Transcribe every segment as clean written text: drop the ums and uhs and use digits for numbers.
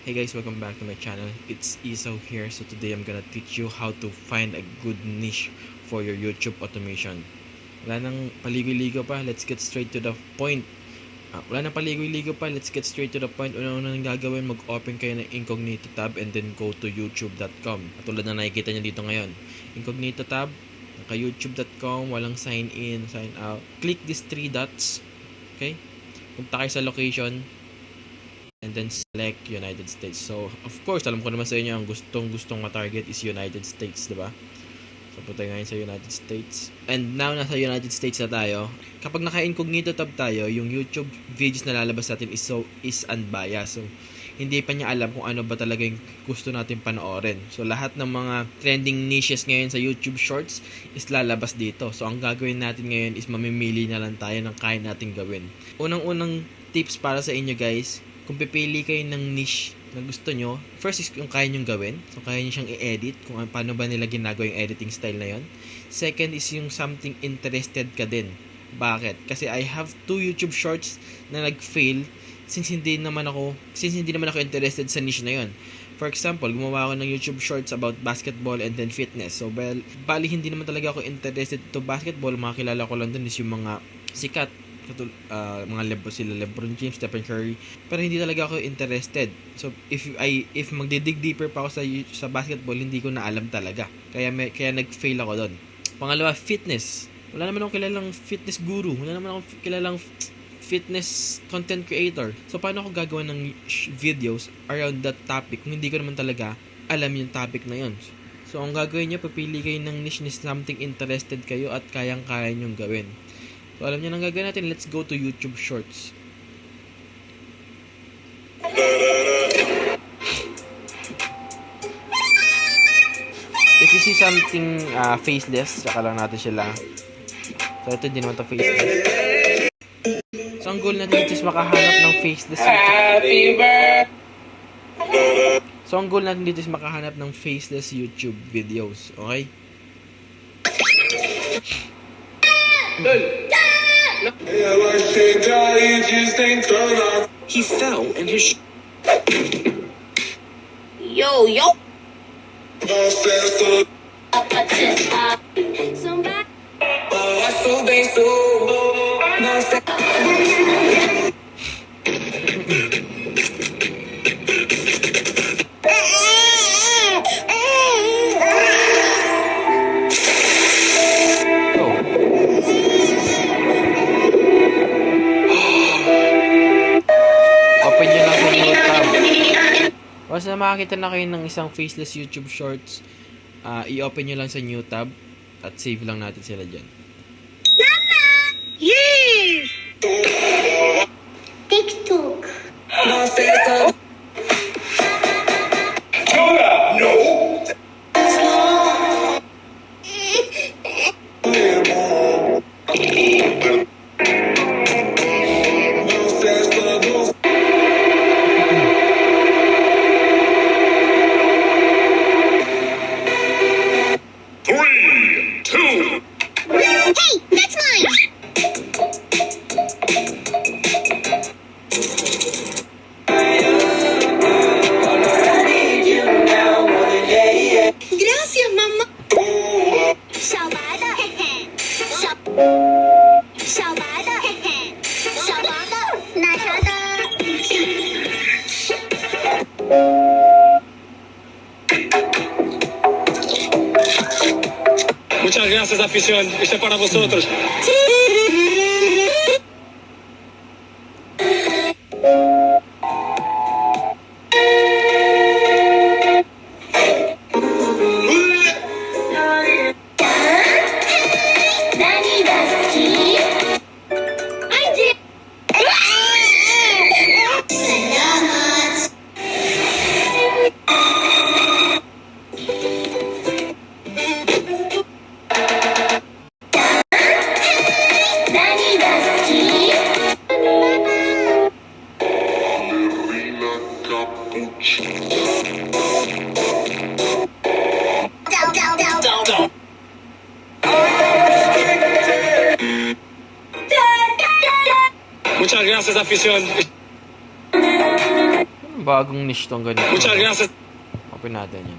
Hey guys, welcome back to my channel. It's Isaw here. So today I'm gonna teach you how to find a good niche for your YouTube automation. Wala nang paligoy-ligo pa, let's get straight to the point. Wala nang paligoy-ligo pa, let's get straight to the point. Una-una nang gagawin, mag-open kayo ng incognito tab and then go to youtube.com. At tulad na nakikita nyo dito ngayon. Incognito tab, naka-youtube.com, walang sign in, sign out. Click these three dots. Okay? Punta kayo sa location, and then select United States. So, of course, alam ko naman sa inyo, ang gustong ma-target is United States, diba? So, punta ngayon sa United States. And now, nasa United States na tayo. Kapag naka-incognito tab tayo, yung YouTube videos na lalabas natin is unbiased. So, hindi pa niya alam kung ano ba talaga yung gusto natin panoorin. So, lahat ng mga trending niches ngayon sa YouTube Shorts is lalabas dito. So, ang gagawin natin ngayon is mamimili na lang tayo ng kaya natin gawin. Unang-unang tips para sa inyo guys, kung pipili kayo ng niche na gusto nyo, first is kung kaya nyong gawin. So, kaya nyo siyang i-edit, kung paano ba nila ginagawa yung editing style na yon. Second is yung something interested ka din. Bakit? Kasi I have 2 YouTube shorts na nag-fail since hindi naman ako interested sa niche na yon. For example, gumawa ako ng YouTube shorts about basketball and then fitness. So, bali hindi naman talaga ako interested to basketball. Mga kilala ko lang dun is yung mga sikat, mga sila LeBron James, Stephen Curry, pero hindi talaga ako interested. So if magdidig deeper pa ako sa basketball, hindi ko na alam talaga. Kaya nag-fail ako doon. Pangalawa, fitness. Wala naman akong kilalang fitness guru. Wala naman akong kilalang fitness content creator. So paano ako gagawa ng videos around that topic kung hindi ko naman talaga alam yung topic na yun? So ang gagawin niyo, papili kayo ng niche na something interested kayo at kayang-kaya nyong gawin. So, alam niyo nang gagawin natin. Let's go to YouTube Shorts. If you see something faceless, saka lang natin sila. So, ito din naman ito faceless. So, ang goal natin dito is makahanap ng faceless YouTube videos. Okay? He fell and his Yo. Open nyo lang sa new tab. Once na makakita na kayo ng isang faceless YouTube Shorts, i-open nyo lang sa new tab at save lang natin sila dyan. Yes! TikTok. Hey, that's mine! Gracias, mamá. Salvada. Salvada. Salvada. Nasada. Muchas gracias, afición. Esto es para vosotros. Muchas gracias, afición. Bagong niche tong ganito. Muchas gracias. Open natin yan.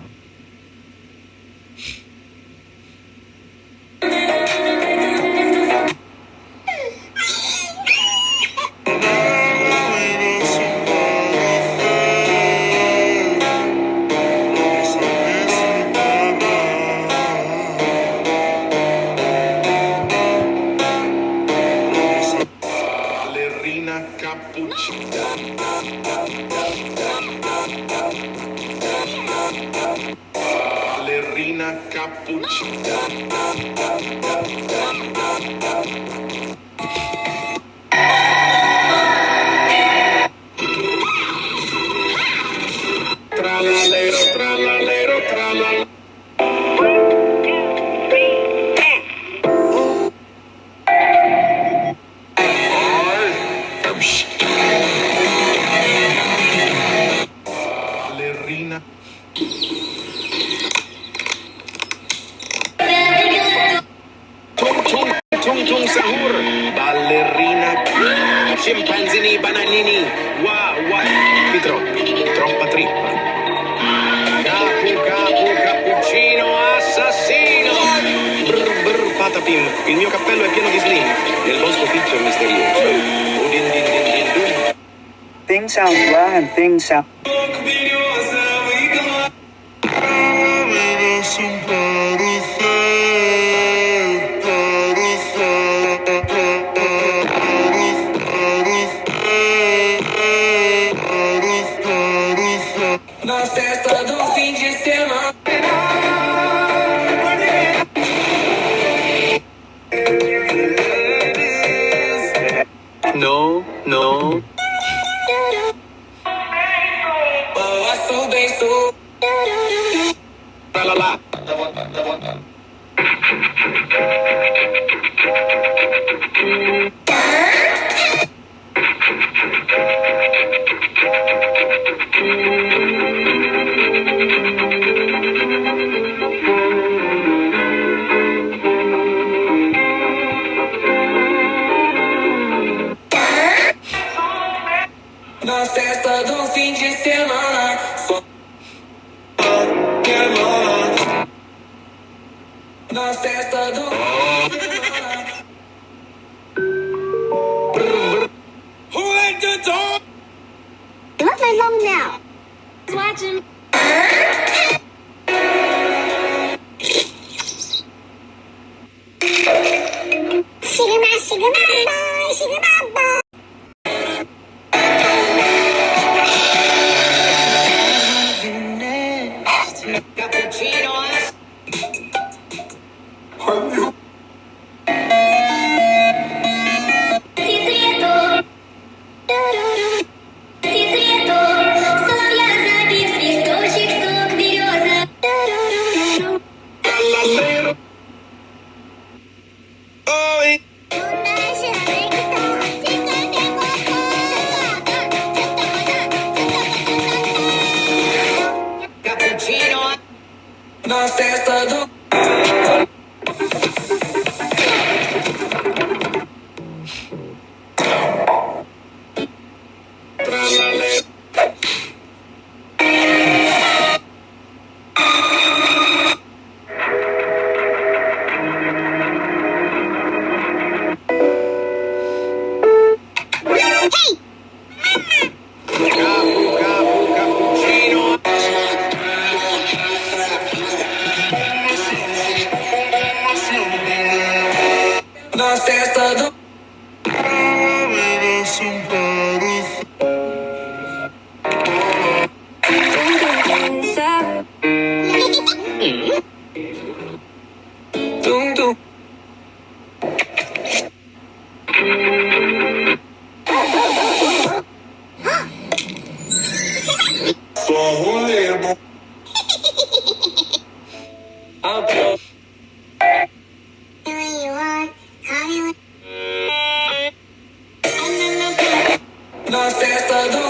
Ballerina cappuccina. Ballerina cappuccina. Tralalero, tralalero, tralala. Ballerina. Tung tung tung tung sahur. Ballerina. Scimpanzini bananini. Wa wa. Pitro. Troppa trippa. Capu capu cappuccino assassino. Brr brr patapim. Il mio cappello è pieno di sling. Nel bosco piccio è misterioso. Udin din din din dun. Thing sounds wrong and things sound. Na festa do fim de semana. No, no. Boa, sou bem, sou. Tralala. Na festa do fim de semana. Na festa do fim de semana. Who let the dog? What's my mom now? Watching. Sigma, sigma, boy, sigma, boy. Cappuccino. Trallalero. Oi. Cappuccino. Na festa do. Trallalero. Capu capu cappuccino. Na festa do. Tum tum. Up. Na festa do.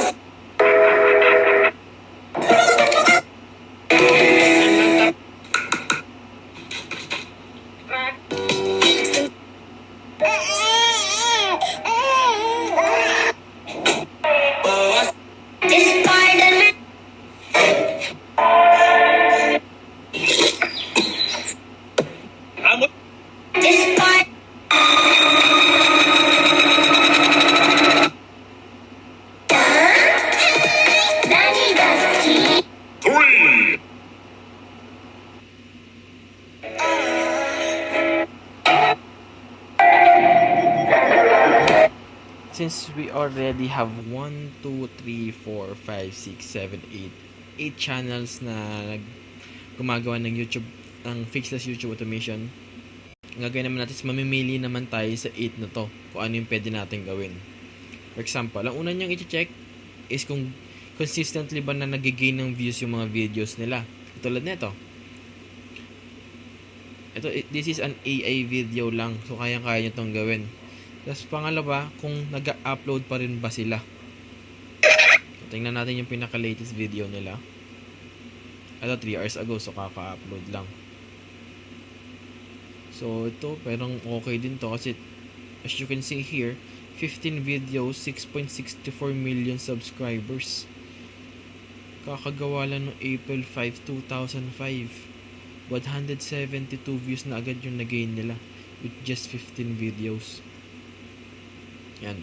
Boa. This part of we already have 1, 2, 3, 4, 5, 6, 7, 8 channels na gumagawa ng YouTube, ng fixless YouTube automation. Ang gagawin naman natin is mamimili naman tayo sa 8 na to kung ano yung pwede natin gawin. For example, ang una niyang i-check is kung consistently ba na nag-gain ng views yung mga videos nila. Tulad nito. This is an AI video lang. So, kaya-kaya nyo itong gawin. Tapos, pangalawa, kung nag-upload pa rin ba sila. So, tingnan natin yung pinaka-latest video nila. Ito, 3 hours ago. So, kaka-upload lang. So, ito, parang okay din to. Kasi, as you can see here, 15 videos, 6.64 million subscribers. Kakagawa lang noong April 5, 2005. 172 views na agad yung nagain nila with just 15 videos. Yan.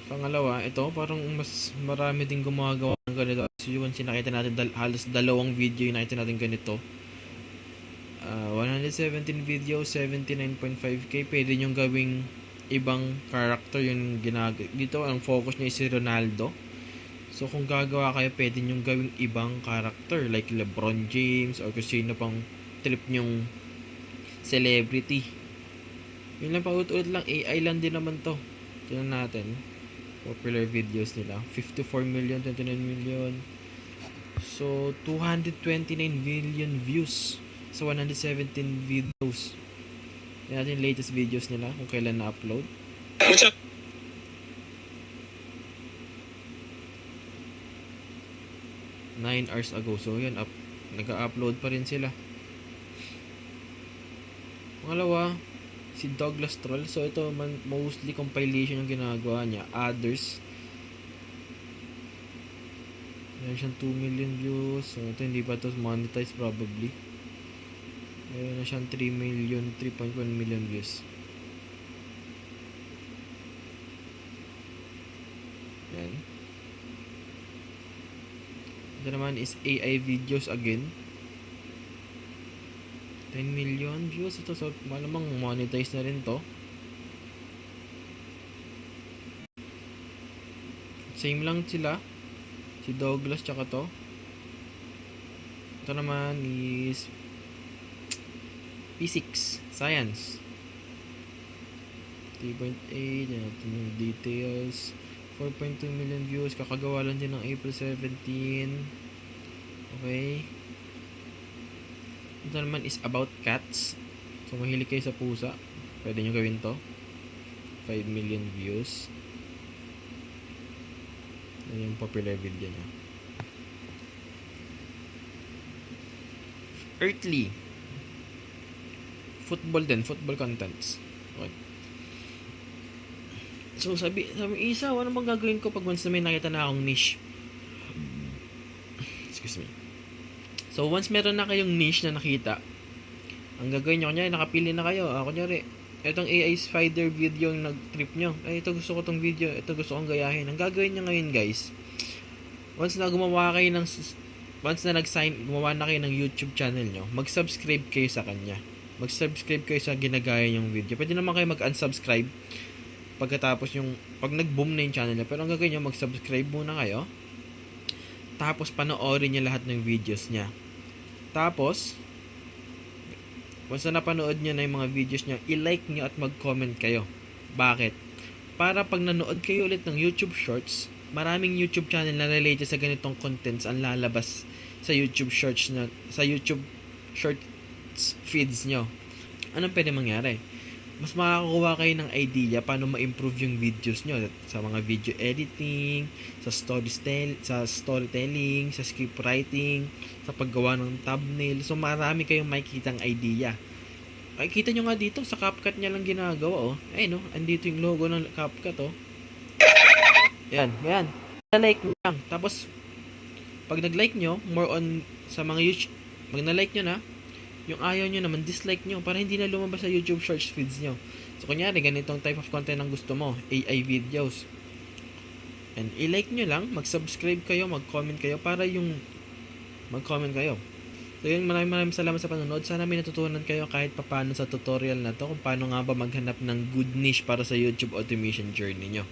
Pangalawa, ito parang mas marami din gumagawa ng ganito. So yun, sinakita natin halos dalawang video yung nakita natin ganito. 117 videos, 79.5k. Pwede nyo gawing ibang character yung dito ang focus niya is si Ronaldo. So, kung gagawa kayo, pwede nyong gawing ibang character like LeBron James or kung sino pang trip nyong celebrity. Yun lang, paulit-ulit lang. AI lang din naman to. Tignan natin. Popular videos nila. 54 million, 29 million. So, 229 million views sa 117 videos. Tignan natin latest videos nila kung kailan na-upload. 9 hours ago. So, yun, nag-upload pa rin sila. Pangalawa, si Douglas Troll. So, ito, mostly compilation yung ginagawa niya. Others. Meron siyang 2 million views. So, ito, hindi pa ito monetized probably. Meron na siyang 3 million, 3.1 million views. Yan. Ito naman is AI videos again. 10 million views ito. So, malamang monetize na rin to. Same lang sila. Si Douglas tsaka to. Ito naman is Physics. Science. 3.8. Yan natin yung details. 4.2 million views. Kakagawa lang din ng April 17. Okay. Ito naman is about cats. So, mahilig kayo sa pusa. Pwede nyo gawin to. 5 million views. Yan yung popular video niya. Earthly. Football din. Football contents. Okay. So, sabi Isa, ano bang gagawin ko pag once na may nakita na akong niche? Excuse me. So, once meron na kayong niche na nakita, ang gagawin nyo, kunyari, nakapili na kayo. Kunyari, itong AI spider video yung nag-trip nyo. Ay, ito gusto ko tong video. Ito gusto kong gayahin. Ang gagawin nyo ngayon, guys, once na gumawa na kayo ng YouTube channel nyo, mag-subscribe kayo sa kanya. Mag-subscribe kayo sa ginagaya yung video. Pwede naman kayo mag-unsubscribe pagkatapos pag nag-boom na yung channel niya. Pero ang gagawin nyo, mag-subscribe muna kayo. Tapos, panoorin nyo lahat ng videos niya. Tapos, once na napanood nyo na yung mga videos niya, i-like nyo at mag-comment kayo. Bakit? Para pag nanood kayo ulit ng YouTube Shorts, maraming YouTube channel na related sa ganitong contents ang lalabas sa YouTube Shorts feeds nyo. Anong pwede mangyari? Mas makakakuha kayo ng idea paano ma-improve yung videos nyo sa mga video editing, sa storytelling, sa script writing, sa paggawa ng thumbnail. So, marami kayong makikitang idea. Ay, kita nyo nga dito, sa CapCut niya lang ginagawa, oh. Ayun, no? Andito yung logo ng CapCut, oh. Yan. Na-like nyo lang. Tapos, pag nag-like nyo, more on sa mga YouTube, pag na-like nyo na, yung ayaw nyo naman, dislike nyo para hindi na lumabas sa YouTube Shorts feeds nyo. So, kunyari, ganitong type of content ang gusto mo, AI videos. And, i-like nyo lang, mag-subscribe kayo, mag-comment kayo, para yung mag-comment kayo. So, yun, maraming salamat sa panonood. Sana may natutunan kayo kahit papano sa tutorial na to, kung paano nga ba maghanap ng good niche para sa YouTube automation journey nyo.